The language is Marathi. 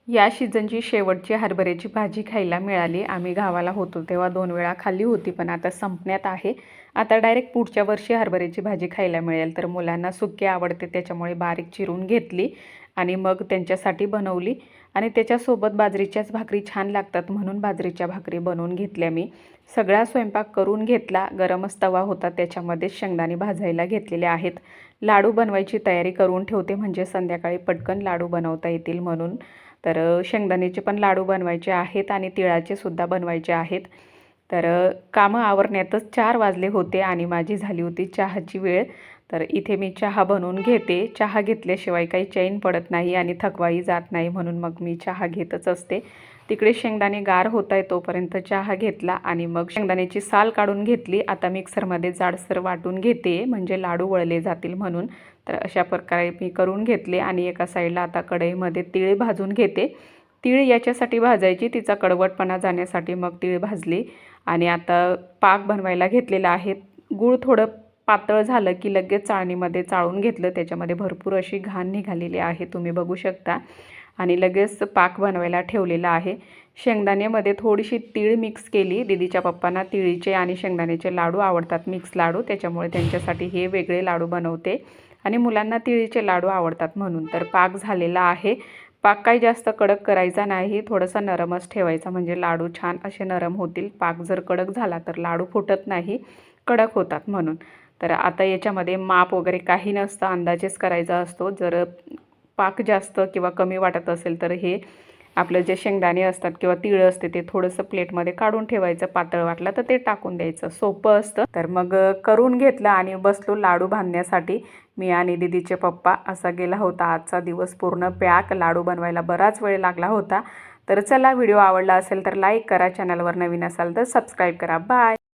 या सीझनची शेवटची हरभऱ्याची भाजी खायला मिळाली। आम्ही गावाला होतो तेव्हा 2 वेळा खाल्ली होती, पण आता संपण्यात आहे। आता डायरेक्ट पुढच्या वर्षी हरभऱ्याची भाजी खायला मिळेल। तर मुलांना सुकी आवडते त्याच्यामुळे बारीक चिरून घेतली आणि मग त्यांच्यासाठी बनवली आणि त्याच्यासोबत बाजरीच्याच भाकरी छान लागतात म्हणून बाजरीच्या भाकरी बनवून घेतल्या मी। सगळा स्वयंपाक करून घेतला। गरमच तवा होता त्याच्यामध्ये शेंगदाणे भाजायला घेतलेले आहेत। लाडू बनवायची तयारी करून ठेवते म्हणजे संध्याकाळी पटकन लाडू बनवता येतील म्हणून। तर शेंगदाण्याचे पण लाडू बनवायचे आहेत आणि तिळाचे सुद्धा बनवायचे आहेत। तर कामं आवरण्यातच 4 वाजले होते आणि माझी झाली होती चहाची वेळ। तर इथे मी चहा बनवून घेते। चहा घेतल्याशिवाय काही चैन पडत नाही आणि थकवाही जात नाही म्हणून मग मी चहा घेतच असते। तिकडे शेंगदाणे गार होत आहे तोपर्यंत चहा घेतला आणि मग शेंगदाण्याची साल काढून घेतली। आता मिक्सरमध्ये जाडसर वाटून घेते म्हणजे लाडू वळले जातील म्हणून। तर अशा प्रकारे मी करून घेतले आणि एका साईडला आता कढईमध्ये तीळ भाजून घेते। तीळ याच्यासाठी भाजायची तिचा कडवटपणा जाण्यासाठी मग तीळ भाजली आणि आता पाक बनवायला घेतलेला आहे। गूळ थोडं पातळ झालं की लगेच चाळणीमध्ये चाळून घेतलं। त्याच्यामध्ये भरपूर अशी घाण निघालेली आहे तुम्ही बघू शकता आणि लगेच पाक बनवायला ठेवलेला आहे। शेंगदाण्यामध्ये थोडीशी तीळ मिक्स केली। दीदीच्या पप्पांना तिळीचे आणि शेंगदाण्याचे लाडू आवडतात, मिक्स लाडू, त्याच्यामुळे त्यांच्यासाठी हे वेगळे लाडू बनवते आणि मुलांना तिळीचे लाडू आवडतात म्हणून। तर पाक झालेला आहे। पाक काही जास्त कडक करायचा नाही, थोडासा नरमच ठेवायचा म्हणजे लाडू छान असे नरम होतील। पाक जर कडक झाला तर लाडू फुटत नाही, कडक होतात म्हणून। तर आता याच्यामध्ये माप वगैरे काही नसतं, अंदाजेच करायचा असतो। जर पाक जास्त किंवा कमी वाटत असेल तर हे आपलं जे शेंगदाणे असतात किंवा तीळ असते ते थोडंसं प्लेटमध्ये काढून ठेवायचं, पातळ वाटलं तर ते टाकून द्यायचं, सोपं असतं। तर मग करून घेतलं आणि बसलो लाडू बांधण्यासाठी। मी आणि दीदीचे पप्पा असा गेला होता आजचा दिवस पूर्ण पॅक। लाडू बनवायला बराच वेळ लागला होता। तर चला, व्हिडिओ आवडला असेल तर लाईक करा, चॅनलवर नवीन असाल तर सबस्क्राईब करा। बाय।